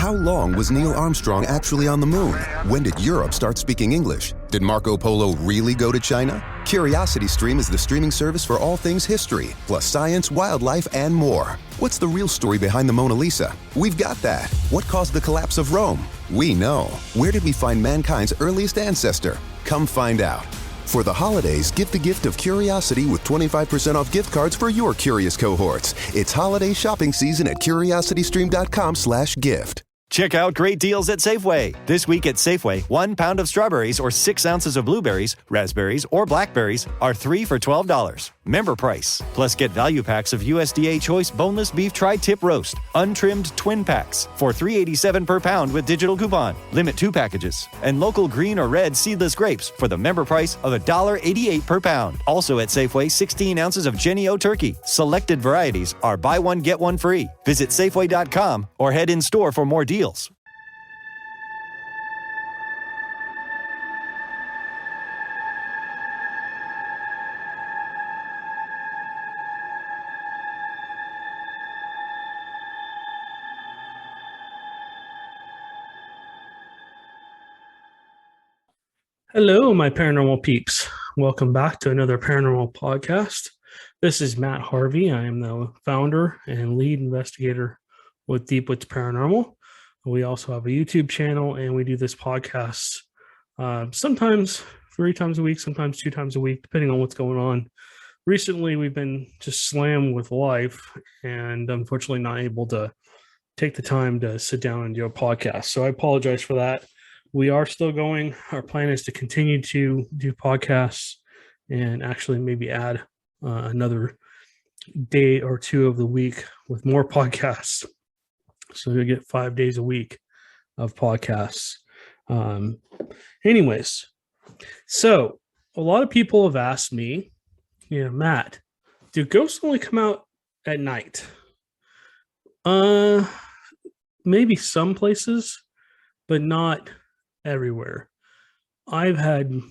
How long was Neil Armstrong actually on the moon? When did Europe start speaking English? Did Marco Polo really go to China? CuriosityStream is the streaming service for all things history, plus science, wildlife, and more. What's the real story behind the Mona Lisa? We've got that. What caused the collapse of Rome? We know. Where did we find mankind's earliest ancestor? Come find out. For the holidays, give the gift of curiosity with 25% off gift cards for your curious cohorts. It's holiday shopping season at curiositystream.com/gift. Check out great deals at Safeway. This week at Safeway, 1 pound of strawberries or 6 ounces of blueberries, raspberries, or blackberries are 3 for $12. Member price. Plus get value packs of USDA Choice Boneless Beef Tri-Tip Roast, untrimmed twin packs for $3.87 per pound with digital coupon. Limit 2 packages. And local green or red seedless grapes for the member price of $1.88 per pound. Also at Safeway, 16 ounces of Jennie-O turkey. Selected varieties are buy one, get one free. Visit Safeway.com or head in store for more deals. Hello, my paranormal peeps. Welcome back to another paranormal podcast. This is Matt Harvey. I am the founder and lead investigator with Deep Woods Paranormal. We also have a YouTube channel, and we do this podcast sometimes 3 times a week, sometimes 2 times a week, depending on what's going on. Recently, we've been just slammed with life and unfortunately not able to take the time to sit down and do a podcast. So I apologize for that. We are still going. Our plan is to continue to do podcasts and actually maybe add another day or 2 of the week with more podcasts. So you'll get 5 days a week of podcasts. Anyways, so a lot of people have asked me, Matt, do ghosts only come out at night? Maybe some places, but not everywhere. I've had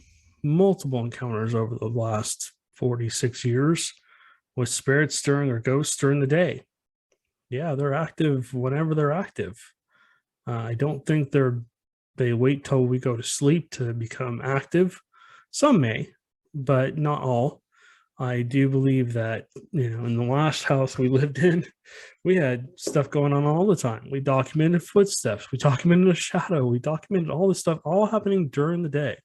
multiple encounters over the last 46 years with spirits during or ghosts during the day. Yeah, they're active whenever they're active. I don't think they wait till we go to sleep to become active. Some may, but not all. I do believe that, in the last house we lived in, we had stuff going on all the time. We documented footsteps. We documented a shadow. We documented all this stuff, all happening during the day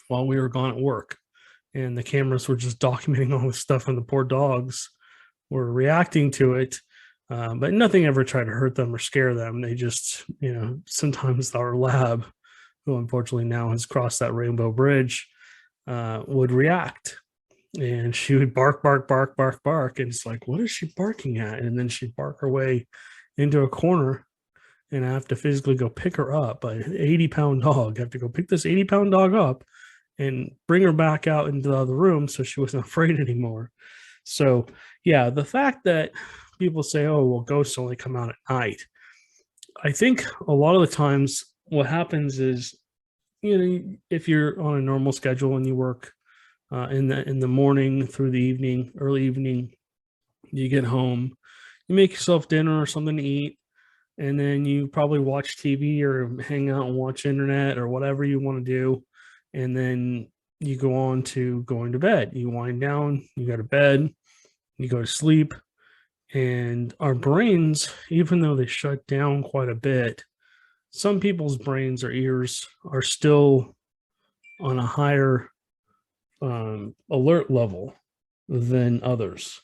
while we were gone at work. And the cameras were just documenting all this stuff, and the poor dogs were reacting to it. But nothing ever tried to hurt them or scare them. They just, sometimes our lab, who unfortunately now has crossed that rainbow bridge, would react. And she would bark, bark, bark, bark, bark. And it's like, what is she barking at? And then she'd bark her way into a corner, and I have to physically go pick her up. An 80-pound dog. I have to go pick this 80-pound dog up and bring her back out into the other room so she wasn't afraid anymore. So, yeah, the fact that people say, oh, well, ghosts only come out at night. I think a lot of the times what happens is, if you're on a normal schedule and you work in the morning through the evening, early evening, you get home, you make yourself dinner or something to eat, and then you probably watch TV or hang out and watch internet or whatever you want to do. And then you go on to going to bed. You wind down, you go to bed, you go to sleep. And our brains, even though they shut down quite a bit, some people's brains or ears are still on a higher alert level than others.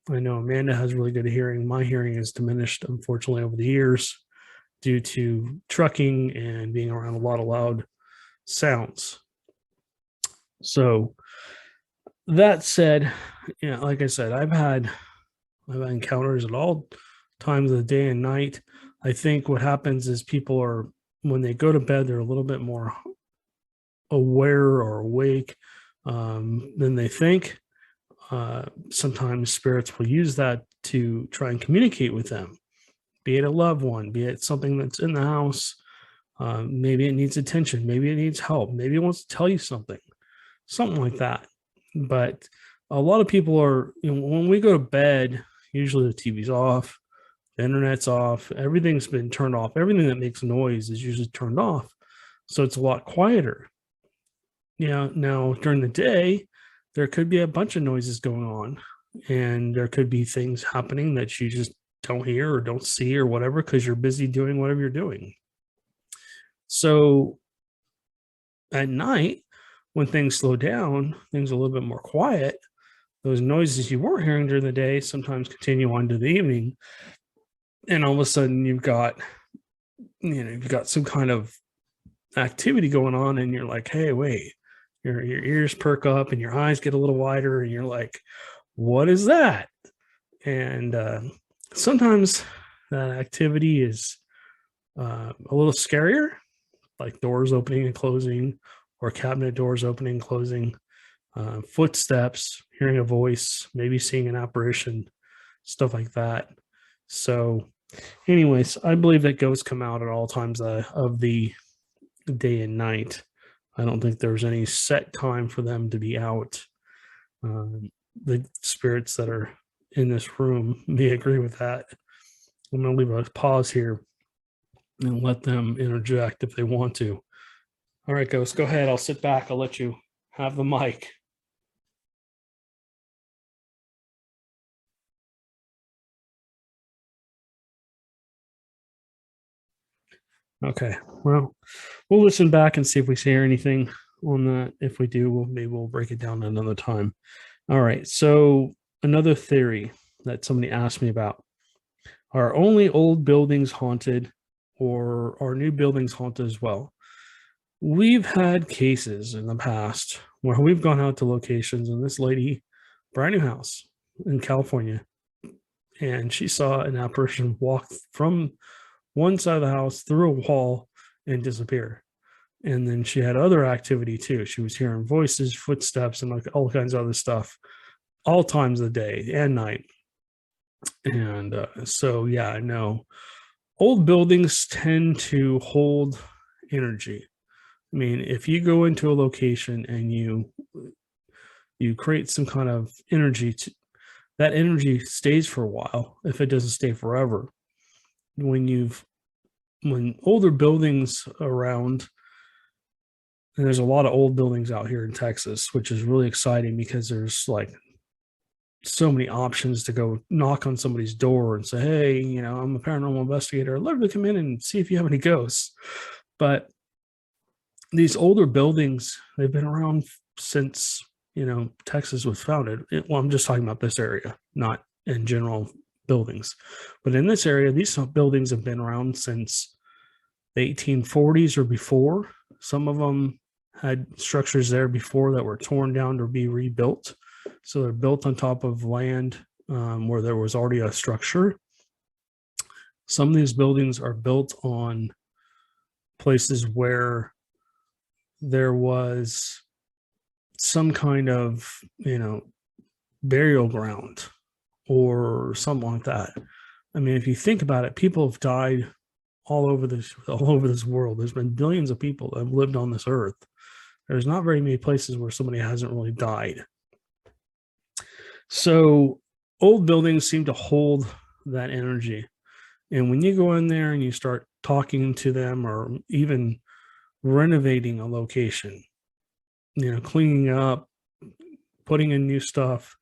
I know Amanda has really good hearing. My hearing is diminished, unfortunately, over the years due to trucking and being around a lot of loud sounds. So that said, like I said, I've had encounters at all times of the day and night. I think what happens is people are, when they go to bed, they're a little bit more aware or awake than they think. Sometimes spirits will use that to try and communicate with them, be it a loved one, be it something that's in the house. Maybe it needs attention. Maybe it needs help. Maybe it wants to tell you something like that. But a lot of people are, when we go to bed, usually the TV's off, The internet's off. Everything's been turned off. Everything that makes noise is usually turned off. So it's a lot quieter. Now during the day, there could be a bunch of noises going on, and there could be things happening that you just don't hear or don't see or whatever because you're busy doing whatever you're doing. So at night, when things slow down, things are a little bit more quiet. Those noises you weren't hearing during the day sometimes continue on to the evening, and all of a sudden you've got some kind of activity going on, and you're like, hey, wait, your ears perk up and your eyes get a little wider, and you're like, what is that? And sometimes that activity is a little scarier, like doors opening and closing, or cabinet doors opening and closing, footsteps, hearing a voice, maybe seeing an apparition, stuff like that. So anyways, I believe that ghosts come out at all times of the day and night. I don't think there's any set time for them to be out. The spirits that are in this room may agree with that. I'm going to leave a pause here and let them interject if they want to. All right, ghost, go ahead. I'll sit back. I'll let you have the mic. Okay, well, we'll listen back and see if we hear anything on that. If we do, maybe we'll break it down another time. All right, so another theory that somebody asked me about: are only old buildings haunted, or are new buildings haunted as well? We've had cases in the past where we've gone out to locations, and this lady, brand new house in California, and she saw an apparition walk from one side of the house through a wall and disappear. And then she had other activity too. She was hearing voices, footsteps, and like all kinds of other stuff, all times of the day and night. And so, yeah, I know old buildings tend to hold energy. I mean, if you go into a location and you create some kind of energy, that energy stays for a while. If it doesn't stay forever, when older buildings around, and there's a lot of old buildings out here in Texas, which is really exciting because there's like so many options to go knock on somebody's door and say, hey, I'm a paranormal investigator. I'd love to come in and see if you have any ghosts. But these older buildings, they've been around since, Texas was founded. Well, I'm just talking about this area, not in general buildings. But in this area, these buildings have been around since the 1840s or before. Some of them had structures there before that were torn down to be rebuilt. So they're built on top of land where there was already a structure. Some of these buildings are built on places where there was some kind of, burial ground or something like that. I mean, if you think about it, people have died all over this world. There's been billions of people that have lived on this earth. There's not very many places where somebody hasn't really died. So old buildings seem to hold that energy. And when you go in there and you start talking to them, or even renovating a location, cleaning up, putting in new stuff,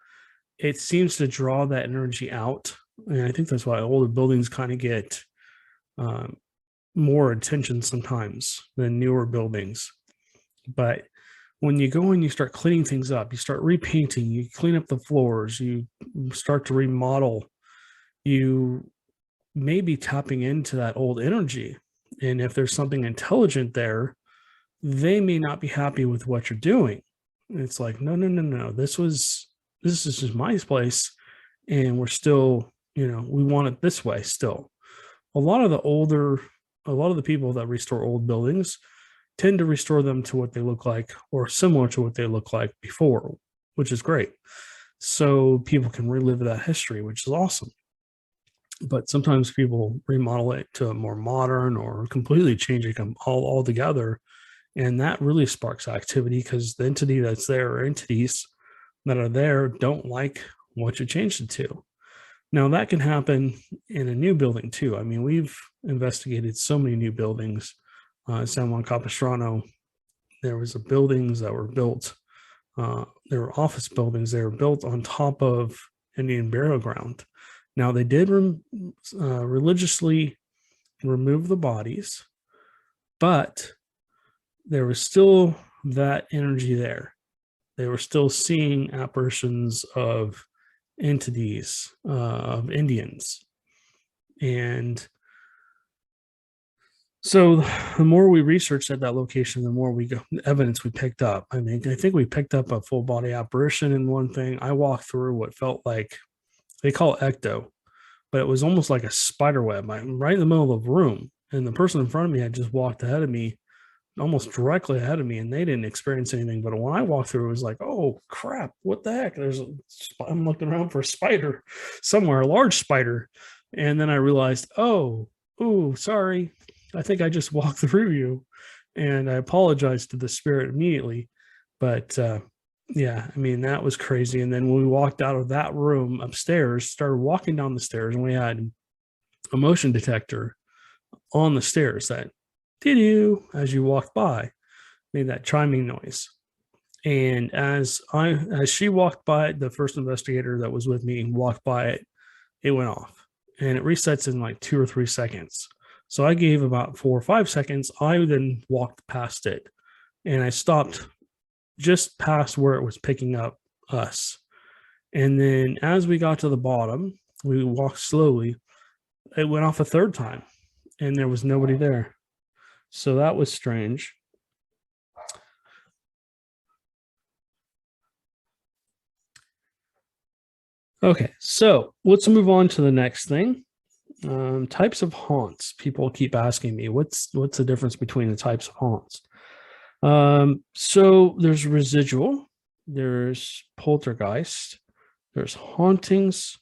it seems to draw that energy out. And I think that's why older buildings kind of get more attention sometimes than newer buildings. But when you go and you start cleaning things up, you start repainting, you clean up the floors, you start to remodel, you may be tapping into that old energy. And if there's something intelligent there, they may not be happy with what you're doing. It's like, no. This is just my place. And we're still, we want it this way still. A lot of the people that restore old buildings tend to restore them to what they look like or similar to what they look like before, which is great. So people can relive that history, which is awesome. But sometimes people remodel it to a more modern or completely change it all together. And that really sparks activity because the entity that's there, or entities that are there, don't like what you changed it to. Now, that can happen in a new building too. I mean, we've investigated so many new buildings. San Juan Capistrano, there was buildings that were built. There were office buildings. They were built on top of Indian burial ground. Now, they did religiously remove the bodies, but there was still that energy there. They were still seeing apparitions of entities, of Indians. And so the more we researched at that location, the more evidence we picked up. I mean, I think we picked up a full body apparition in one thing. I walked through what felt like, they call it ecto, but it was almost like a spider web. I'm right in the middle of the room, and the person in front of me had just walked ahead of me, almost directly ahead of me, and they didn't experience anything. But when I walked through, it was like, oh crap, what the heck? I'm looking around for a spider somewhere, a large spider. And then I realized, oh, sorry, I think I just walked through you. And I apologized to the spirit immediately. But yeah, I mean, that was crazy. And then when we walked out of that room upstairs, started walking down the stairs, and we had a motion detector on the stairs that did you, as you walked by, made that chiming noise. And as she walked by it, the first investigator that was with me walked by it, it went off, and it resets in like 2 or 3 seconds. So I gave about 4 or 5 seconds. I then walked past it, and I stopped just past where it was picking up us. And then as we got to the bottom, we walked slowly. It went off a third time, and there was nobody there. So that was strange. Okay, so let's move on to the next thing. Types of haunts. People keep asking me, what's the difference between the types of haunts? So there's residual, there's poltergeist, there's hauntings,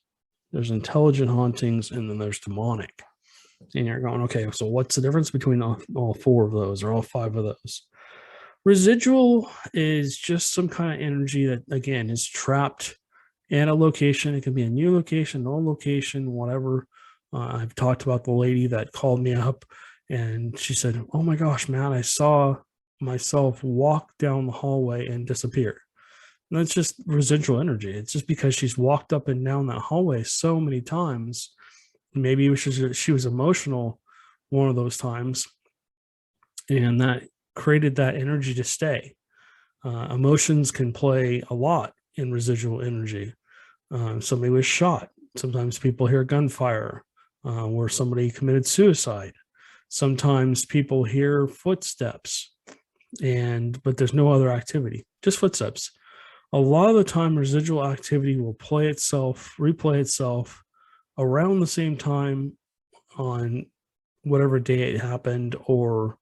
there's intelligent hauntings, and then there's demonic. And you're going, okay, so what's the difference between all 4 of those or all 5 of those? Residual is just some kind of energy that, again, is trapped at a location. It can be a new location, an old location, whatever. I've talked about the lady that called me up, and she said, oh my gosh, man, I saw myself walk down the hallway and disappear. And that's just residual energy. It's just because she's walked up and down that hallway so many times. Maybe she was emotional one of those times, and that created that energy to stay. Emotions can play a lot in residual energy. Somebody was shot. Sometimes people hear gunfire where somebody committed suicide. Sometimes people hear footsteps, but there's no other activity, just footsteps. A lot of the time, residual activity will replay itself around the same time on whatever day it happened, or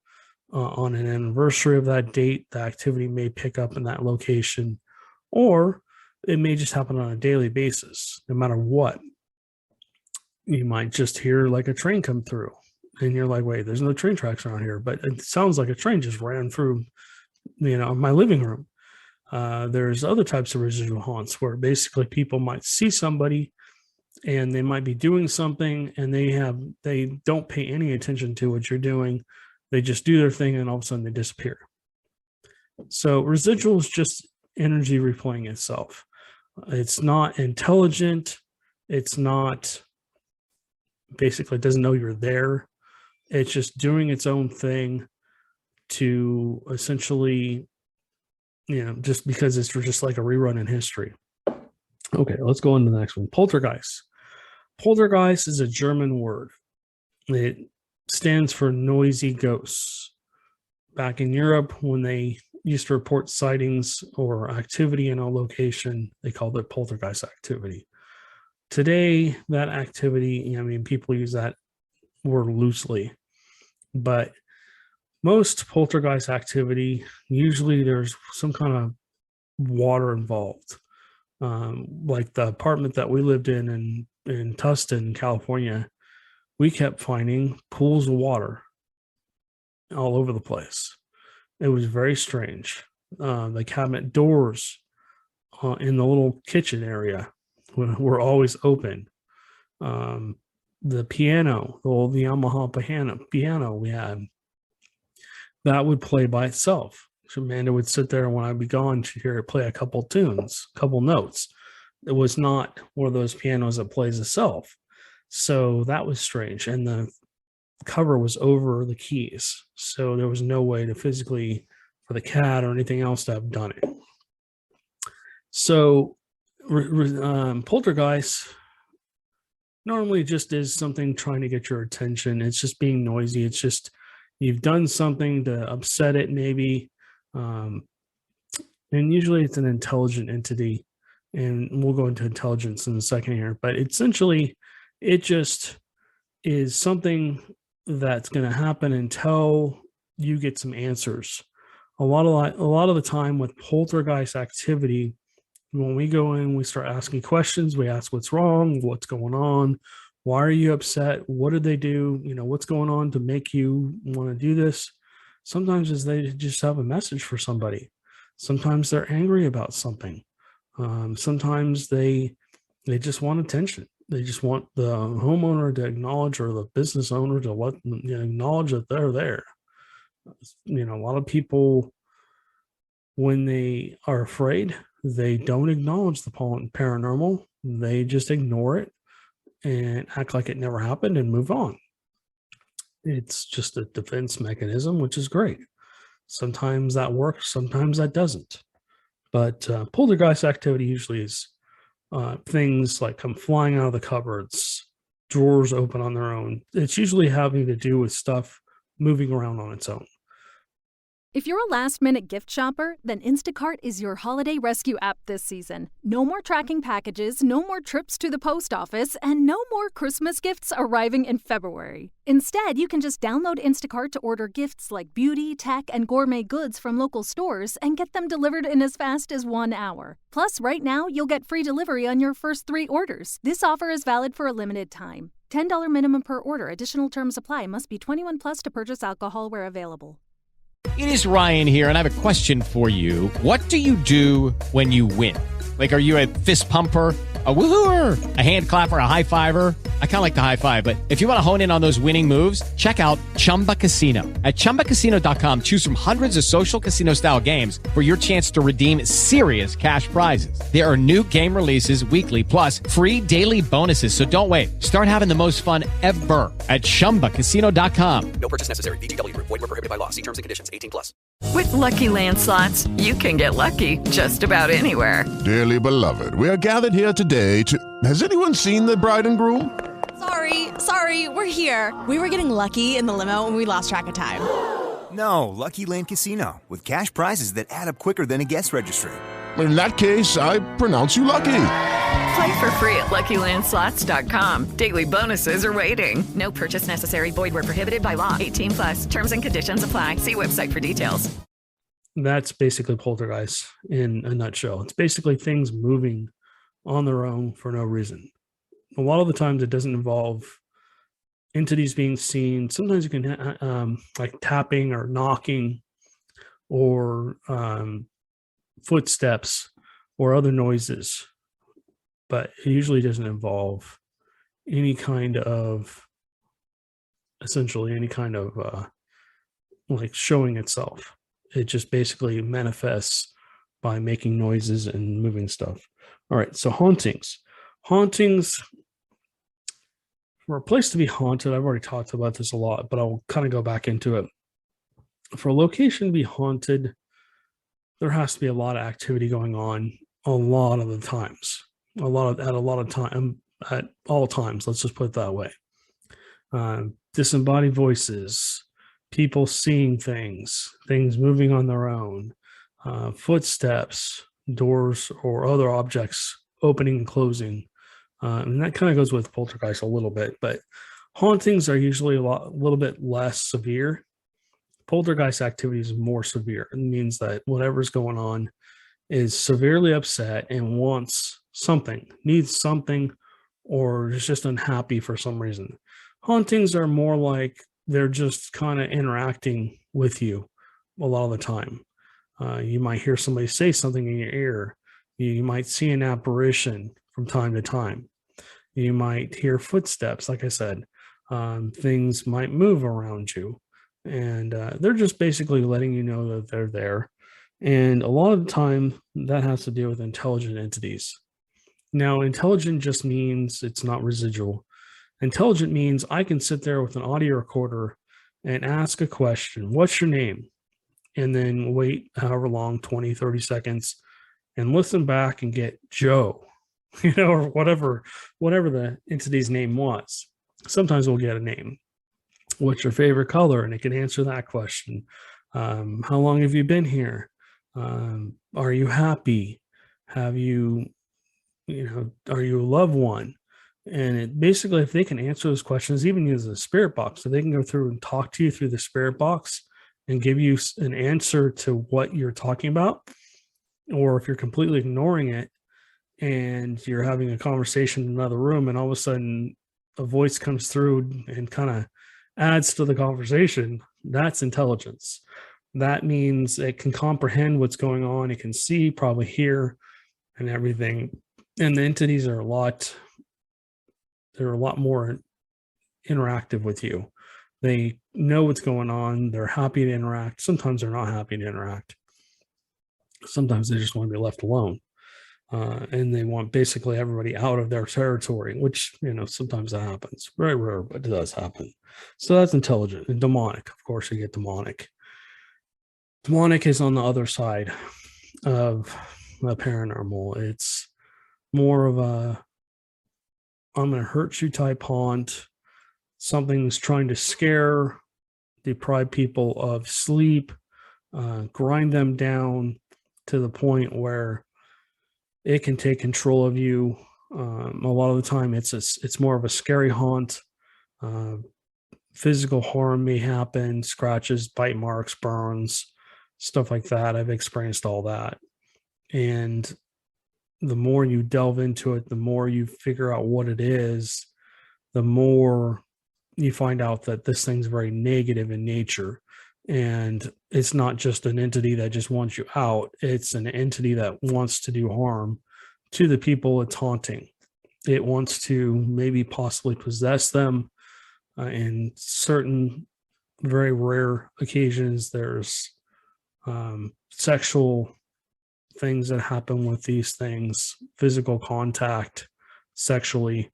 on an anniversary of that date. The activity may pick up in that location, or it may just happen on a daily basis. No matter what, you might just hear like a train come through, and you're like, wait, there's no train tracks around here, but it sounds like a train just ran through my living room. There's other types of residual haunts where basically people might see somebody, and they might be doing something, and they don't pay any attention to what you're doing. They just do their thing, and all of a sudden they disappear. So residual is just energy replaying itself. It's not intelligent. It's not, basically, it doesn't know you're there. It's just doing its own thing to essentially, just because it's just like a rerun in history. Okay, let's go on to the next one. Poltergeist. Poltergeist is a German word. It stands for noisy ghosts. Back in Europe, when they used to report sightings or activity in a location, they called it poltergeist activity. Today, that activity, people use that word loosely, but most poltergeist activity, usually there's some kind of water involved. Like the apartment that we lived in Tustin, California, we kept finding pools of water all over the place. It was very strange. The cabinet doors in the little kitchen area were always open. The piano, the old Yamaha piano we had, that would play by itself. So Amanda would sit there, and when I'd be gone, she'd hear it play a couple tunes, couple notes. It was not one of those pianos that plays itself. So that was strange. And the cover was over the keys. So there was no way to physically, for the cat or anything else, to have done it. So poltergeist normally just is something trying to get your attention. It's just being noisy. It's just you've done something to upset it, maybe. And usually it's an intelligent entity. And we'll go into intelligence in a second here. But essentially, it just is something that's going to happen until you get some answers. A lot of the time with poltergeist activity, when we go in, we start asking questions. We ask what's wrong, what's going on, why are you upset, what did they do, what's going on to make you want to do this. Sometimes they just have a message for somebody. Sometimes they're angry about something. Sometimes they just want attention. They just want the homeowner to acknowledge, or the business owner to acknowledge that they're there. A lot of people, when they are afraid, they don't acknowledge the paranormal. They just ignore it and act like it never happened and move on. It's just a defense mechanism, which is great. Sometimes that works, sometimes that doesn't. But poltergeist activity usually is things like come flying out of the cupboards, drawers open on their own. It's usually having to do with stuff moving around on its own. If you're a last-minute gift shopper, then Instacart is your holiday rescue app this season. No more tracking packages, no more trips to the post office, and no more Christmas gifts arriving in February. Instead, you can just download Instacart to order gifts like beauty, tech, and gourmet goods from local stores and get them delivered in as fast as 1 hour. Plus, right now, you'll get free delivery on your first 3 orders. This offer is valid for a limited time. $10 minimum per order. Additional terms apply. Must be 21 plus to purchase alcohol where available. It is Ryan here, and I have a question for you. What do you do when you win? Like, are you a fist pumper, a woohooer, a hand clapper, a high fiver? I kind of like the high five, but if you want to hone in on those winning moves, check out Chumba Casino. At ChumbaCasino.com, choose from hundreds of social casino-style games for your chance to redeem serious cash prizes. There are new game releases weekly, plus free daily bonuses. So don't wait. Start having the most fun ever at ChumbaCasino.com. No purchase necessary. VGW Group. Void where prohibited by law. See terms and conditions. 18 plus. With Lucky Land Slots, you can get lucky just about anywhere. Dearly beloved, we are gathered here today to... Has anyone seen the bride and groom? Sorry, we're here. We were getting lucky in the limo and we lost track of time. No, Lucky Land Casino, with cash prizes that add up quicker than a guest registry. In that case, I pronounce you lucky. Play for free at LuckyLandSlots.com. Daily bonuses are waiting. No purchase necessary. Void where prohibited by law. 18 plus. Terms and conditions apply. See website for details. That's basically poltergeist in a nutshell. It's basically things moving on their own for no reason. A lot of the times it doesn't involve entities being seen. Sometimes you can like tapping or knocking or footsteps or other noises, but it usually doesn't involve any kind of like showing itself. It just basically manifests by making noises and moving stuff. All right, so hauntings. For a place to be haunted, I've already talked about this a lot, but I'll kind of go back into it. For a location to be haunted, there has to be a lot of activity going on a lot of the times. At all times, let's just put it that way. Disembodied voices, people seeing things moving on their own, footsteps, doors, or other objects opening and closing. And that kind of goes with poltergeist a little bit, but hauntings are usually a little bit less severe. Poltergeist activity is more severe. It means that whatever's going on is severely upset and wants something, needs something, or is just unhappy for some reason. Hauntings are more like they're just kind of interacting with you a lot of the time. You might hear somebody say something in your ear. You might see an apparition from time to time. You might hear footsteps, like I said. Things might move around you, and they're just basically letting you know that they're there. And a lot of the time, that has to do with intelligent entities. Now, intelligent just means it's not residual. Intelligent means I can sit there with an audio recorder and ask a question, what's your name? And then wait however long, 20, 30 seconds, and listen back and get Joe, or whatever the entity's name was. Sometimes we'll get a name. What's your favorite color? And it can answer that question. How long have you been here? Are you happy? Have you, are you a loved one? And it basically, if they can answer those questions, even use the spirit box, so they can go through and talk to you through the spirit box and give you an answer to what you're talking about. Or if you're completely ignoring it and you're having a conversation in another room, and all of a sudden a voice comes through and kind of adds to the conversation, that's intelligence. That means it can comprehend what's going on. It can see, probably hear, and everything. And the entities are a lot more interactive with you. They know what's going on. They're happy to interact. Sometimes they're not happy to interact. Sometimes they just want to be left alone. And they want basically everybody out of their territory, which, sometimes that happens. Very rare, but it does happen. So that's intelligent. And demonic, of course, you get demonic. Demonic is on the other side of the paranormal. It's more of a I'm going to hurt you type haunt. Something's trying to scare, deprive people of sleep, grind them down to the point where it can take control of you. A lot of the time, it's more of a scary haunt. Physical harm may happen, scratches, bite marks, burns, stuff like that. I've experienced all that. And the more you delve into it, the more you figure out what it is, the more you find out that this thing's very negative in nature. And it's not just an entity that just wants you out. It's an entity that wants to do harm to the people it's haunting. It wants to maybe possibly possess them. In certain very rare occasions, there's sexual things that happen with these things, physical contact sexually.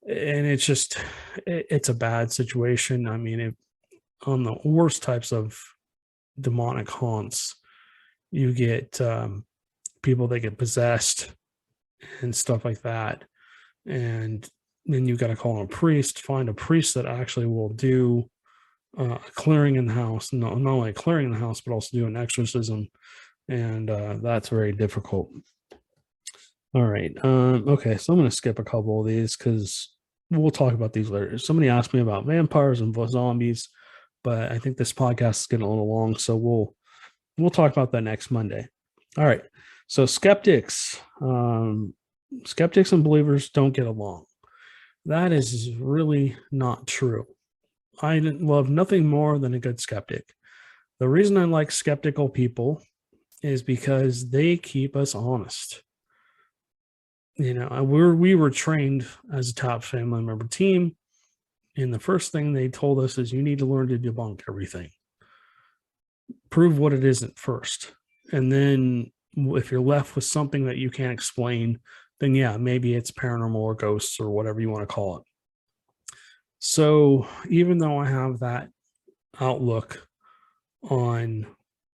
And it's a bad situation. I mean, on the worst types of demonic haunts, you get people that get possessed and stuff like that. And then you've got to call on a priest, find a priest that actually will do a clearing in the house. Not only a clearing in the house, but also do an exorcism. And that's very difficult. All right. Okay, so I'm going to skip a couple of these because we'll talk about these later. Somebody asked me about vampires and zombies, but I think this podcast is getting a little long, so we'll talk about that next Monday. All right. So skeptics and believers don't get along. That is really not true. I love nothing more than a good skeptic. The reason I like skeptical people is because they keep us honest. We were trained as a top family member team, and the first thing they told us is you need to learn to debunk everything. Prove what it isn't first. And then if you're left with something that you can't explain, then yeah, maybe it's paranormal or ghosts or whatever you want to call it. So even though I have that outlook on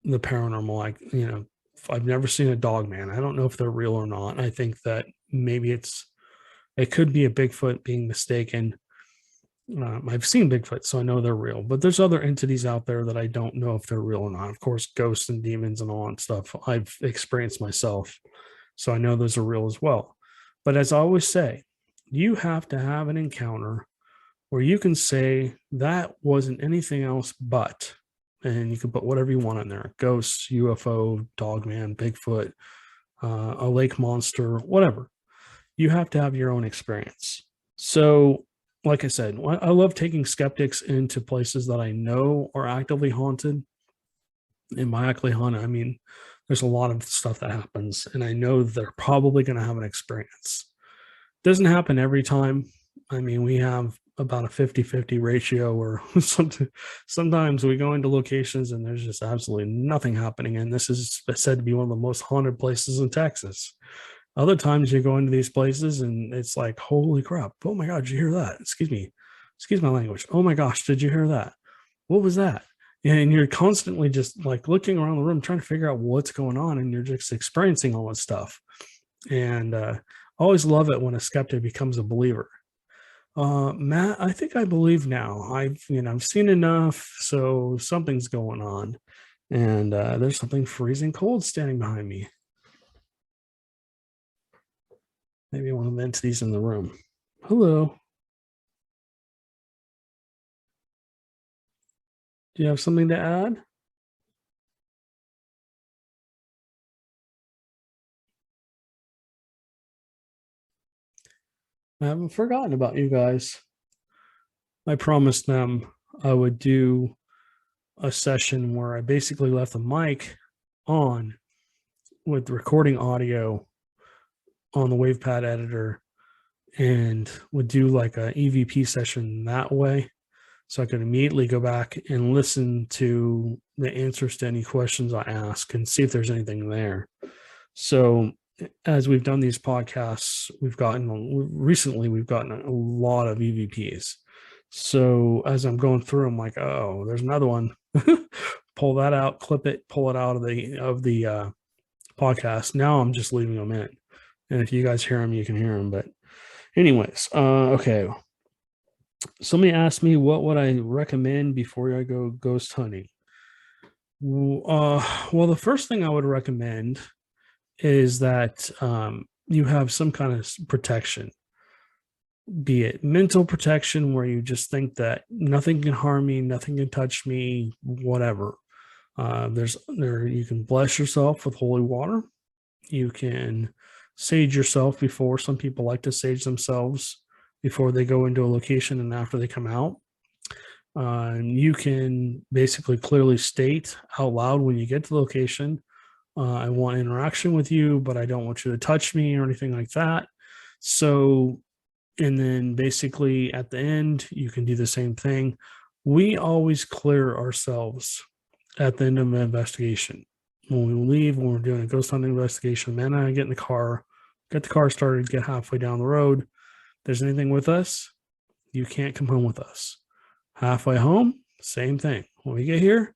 the paranormal, I've never seen a dog man. I don't know if they're real or not. I think that maybe it could be a Bigfoot being mistaken. I've seen Bigfoot, so I know they're real, but there's other entities out there that I don't know if they're real or not. Of course, ghosts and demons and all that stuff I've experienced myself, so I know those are real as well. But as I always say, you have to have an encounter where you can say that wasn't anything else but, and you can put whatever you want in there: ghosts, UFO, dogman, Bigfoot, a lake monster, whatever. You have to have your own experience. So like I said, I love taking skeptics into places that I know are actively haunted. And by actively haunted, I mean, there's a lot of stuff that happens, and I know they're probably going to have an experience. Doesn't happen every time. I mean, we have about a 50-50 ratio where sometimes we go into locations and there's just absolutely nothing happening. And this is said to be one of the most haunted places in Texas. Other times you go into these places and it's like, holy crap. Oh my God, did you hear that? Excuse my language. Oh my gosh, did you hear that? What was that? And you're constantly just like looking around the room, trying to figure out what's going on. And you're just experiencing all this stuff. And I always love it when a skeptic becomes a believer. Matt, I think I believe now. I've seen enough, so something's going on. And there's something freezing cold standing behind me. Maybe one of the entities in the room. Hello. Do you have something to add? I haven't forgotten about you guys. I promised them I would do a session where I basically left the mic on with recording audio on the WavePad editor and would do like a EVP session that way. So I could immediately go back and listen to the answers to any questions I ask and see if there's anything there. So as we've done these podcasts, we've gotten a lot of EVPs. So as I'm going through, I'm like, oh, there's another one. Pull that out, clip it, pull it out of the podcast. Now I'm just leaving them in. And if you guys hear them, you can hear them. But anyways, okay. Somebody asked me what would I recommend before I go ghost hunting. Well, the first thing I would recommend is that you have some kind of protection, be it mental protection where you just think that nothing can harm me, nothing can touch me, whatever. You can bless yourself with holy water. You can sage yourself before. Some people like to sage themselves before they go into a location and after they come out. You can basically clearly state out loud when you get to the location, I want interaction with you, but I don't want you to touch me or anything like that. So, and then basically at the end, you can do the same thing. We always clear ourselves at the end of an investigation. When we leave, when we're doing a ghost hunting investigation, man and I get in the car, get the car started, get halfway down the road. If there's anything with us, you can't come home with us. Halfway home, same thing. When we get here,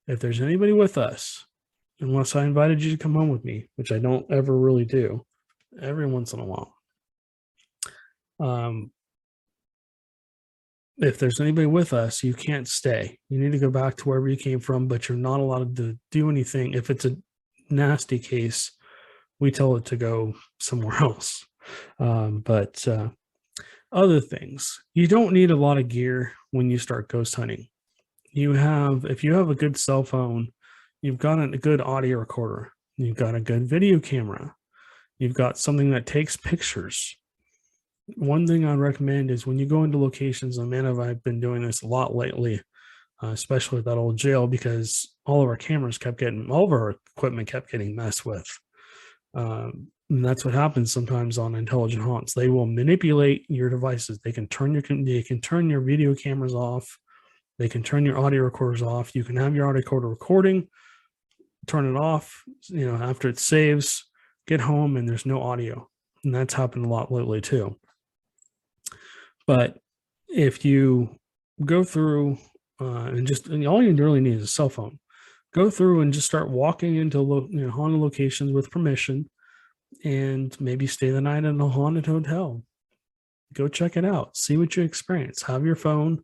if there's anybody with us, unless I invited you to come home with me, which I don't ever really do, every once in a while. If there's anybody with us, you can't stay. You need to go back to wherever you came from, but you're not allowed to do anything. If it's a nasty case, we tell it to go somewhere else. But other things, you don't need a lot of gear when you start ghost hunting. If you have a good cell phone, you've got a good audio recorder, you've got a good video camera, you've got something that takes pictures. One thing I recommend is when you go into locations, and man, I've been doing this a lot lately, especially with that old jail, because all of our equipment kept getting messed with. And that's what happens sometimes on intelligent haunts. They will manipulate your devices. They can turn your video cameras off. They can turn your audio recorders off. You can have your audio recorder recording, turn it off, after it saves, get home and there's no audio. And that's happened a lot lately too. But if you go through and all you really need is a cell phone, go through and just start walking into haunted locations with permission, and maybe stay the night in a haunted hotel. Go check it out. See what you experience. Have your phone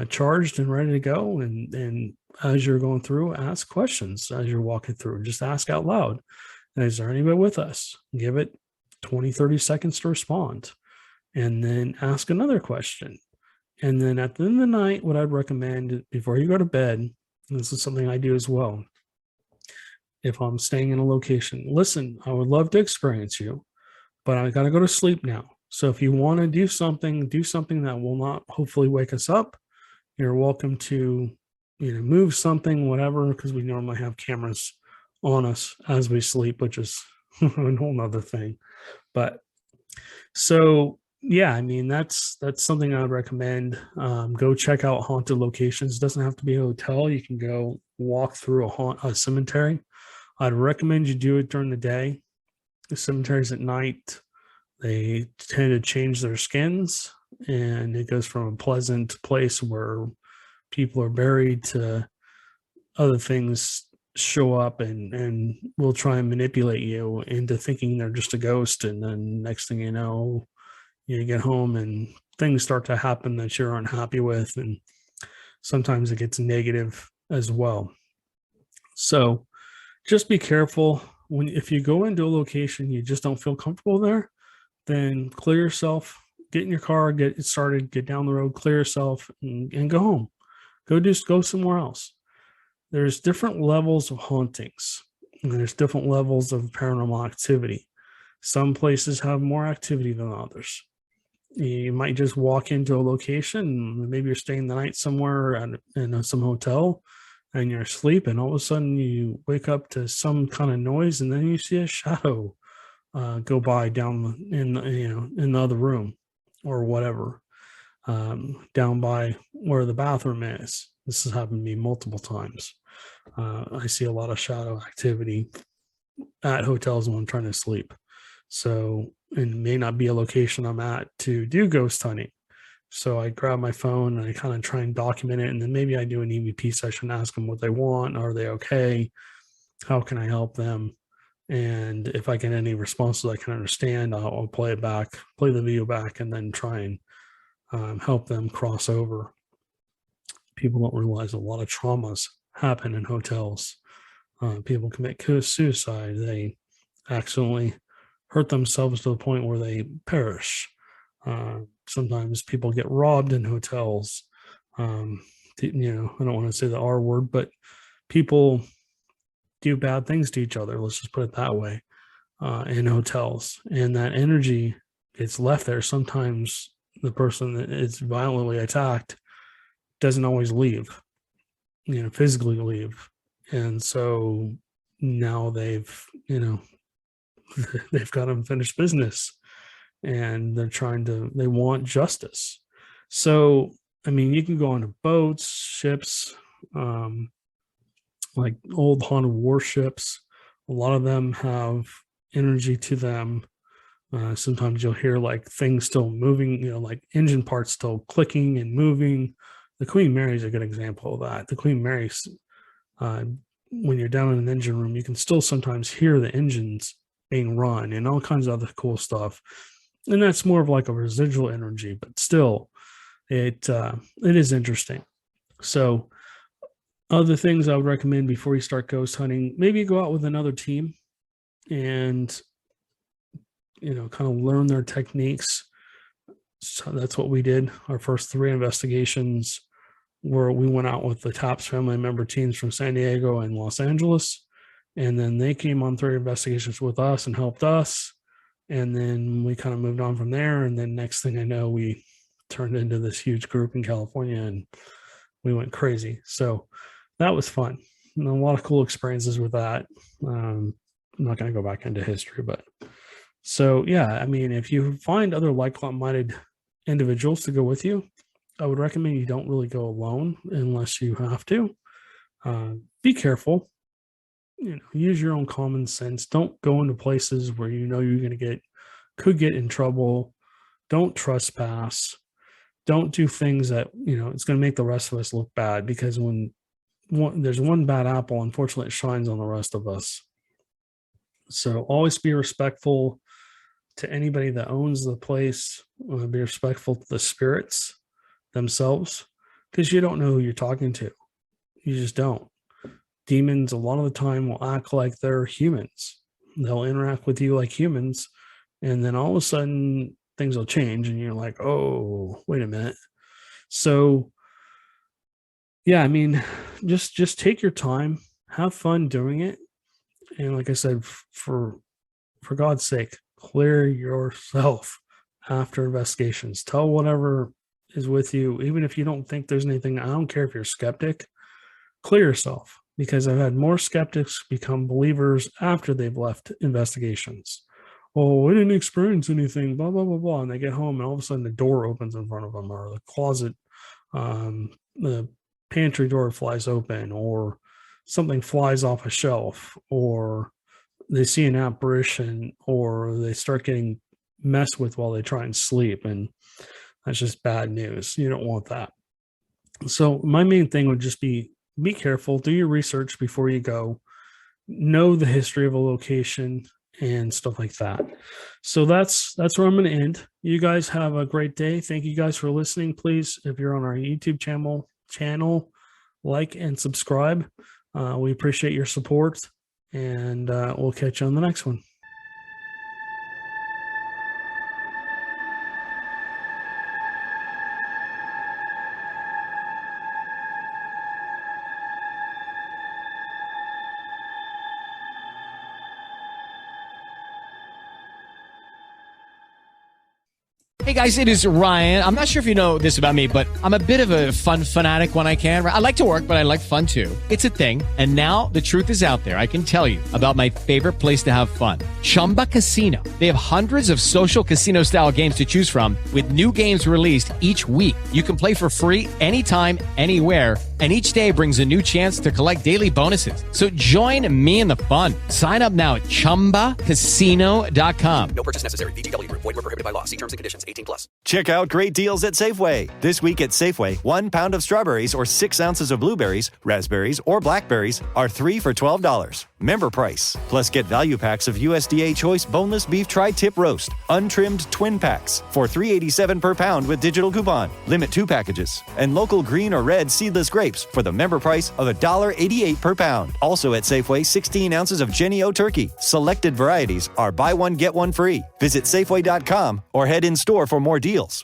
charged and ready to go. And as you're going through, ask questions as you're walking through. Just ask out loud. Is there anybody with us? Give it 20, 30 seconds to respond. And then ask another question. And then at the end of the night, what I'd recommend before you go to bed, and this is something I do as well, if I'm staying in a location, listen, I would love to experience you, but I got to go to sleep now. So if you want to do something that will not hopefully wake us up. You're welcome to, move something, whatever, because we normally have cameras on us as we sleep, which is a whole nother thing. But So yeah, I mean that's something I would recommend. Go check out haunted locations. It doesn't have to be a hotel. You can go walk through a cemetery. I'd recommend you do it during the day. The cemeteries at night, they tend to change their skins, and it goes from a pleasant place where people are buried to other things show up and will try and manipulate you into thinking they're just a ghost. And then next thing you know, you get home and things start to happen that you're unhappy with. And sometimes it gets negative as well. So just be careful if you go into a location you just don't feel comfortable there, then clear yourself, get in your car, get it started, get down the road, clear yourself, and go home. Go somewhere else. There's different levels of hauntings, and there's different levels of paranormal activity. Some places have more activity than others. You might just walk into a location, maybe you're staying the night somewhere in some hotel, and you're asleep, and all of a sudden you wake up to some kind of noise, and then you see a shadow go by down in the other room or whatever, down by where the bathroom is. This has happened to me multiple times. I see a lot of shadow activity at hotels when I'm trying to sleep. So it may not be a location I'm at to do ghost hunting. So I grab my phone and I kind of try and document it. And then maybe I do an EVP session, ask them what they want. Are they okay? How can I help them? And if I get any responses I can understand, I'll play it back, play the video back, and then try and help them cross over. People don't realize a lot of traumas happen in hotels. People commit suicide. They accidentally hurt themselves to the point where they perish. Sometimes people get robbed in hotels. I don't want to say the R word, but people do bad things to each other. Let's just put it that way, in hotels. And that energy gets left there. Sometimes the person that is violently attacked doesn't always leave, physically leave. And so now they've got unfinished business, and they want justice. So, I mean, you can go onto boats, ships, like old haunted warships. A lot of them have energy to them. Sometimes you'll hear like things still moving, like engine parts still clicking and moving. The Queen Mary is a good example of that. The Queen Mary's, when you're down in an engine room, you can still sometimes hear the engines being run and all kinds of other cool stuff. And that's more of like a residual energy, but still, it is interesting. So other things I would recommend before you start ghost hunting, maybe go out with another team and, kind of learn their techniques. So that's what we did. Our first 3 investigations where we went out with the TAPS family member teams from San Diego and Los Angeles. And then they came on 3 investigations with us and helped us. And then we kind of moved on from there. And then next thing I know, we turned into this huge group in California and we went crazy. So that was fun. And a lot of cool experiences with that. I'm not going to go back into history, but so yeah, I mean, if you find other like-minded individuals to go with you, I would recommend you don't really go alone unless you have to. Be careful. Use your own common sense. Don't go into places where you're going to could get in trouble. Don't trespass. Don't do things that, it's going to make the rest of us look bad, because when there's one bad apple, unfortunately, it shines on the rest of us. So always be respectful to anybody that owns the place. Be respectful to the spirits themselves, because you don't know who you're talking to. You just don't. Demons a lot of the time will act like they're humans. They'll interact with you like humans, and then all of a sudden things will change and you're like, oh, wait a minute. So yeah, I mean, just take your time, have fun doing it. And like I said, for God's sake, clear yourself after investigations. Tell whatever is with you, even if you don't think there's anything. I don't care if you're a skeptic, clear yourself, because I've had more skeptics become believers after they've left investigations, oh, we didn't experience anything, blah, blah, blah, blah. And they get home and all of a sudden the door opens in front of them, or the closet, the pantry door flies open, or something flies off a shelf, or they see an apparition, or they start getting messed with while they try and sleep. And that's just bad news. You don't want that. So my main thing would just be careful, do your research before you go, know the history of a location and stuff like that. So that's where I'm going to end. You guys have a great day. Thank you guys for listening. Please, if you're on our YouTube channel, like and subscribe. We appreciate your support, and we'll catch you on the next one. Hey guys, it is Ryan. I'm not sure if you know this about me, but I'm a bit of a fun fanatic when I can. I like to work, but I like fun too. It's a thing. And now the truth is out there. I can tell you about my favorite place to have fun. Chumba Casino. They have hundreds of social casino style games to choose from, with new games released each week. You can play for free anytime, anywhere. And each day brings a new chance to collect daily bonuses. So join me in the fun. Sign up now at ChumbaCasino.com. No purchase necessary. VGW Group. Void where prohibited by law. See terms and conditions. 18+. Check out great deals at Safeway. This week at Safeway, 1 pound of strawberries or 6 ounces of blueberries, raspberries, or blackberries are 3 for $12. Member price. Plus get value packs of USDA Choice boneless beef tri-tip roast, untrimmed twin packs for $3.87 per pound with digital coupon. Limit 2 packages. And local green or red seedless grapes for the member price of $1.88 per pound. Also at Safeway, 16 ounces of Jenny O turkey. Selected varieties are buy one, get one free. Visit Safeway.com or head in store for more deals.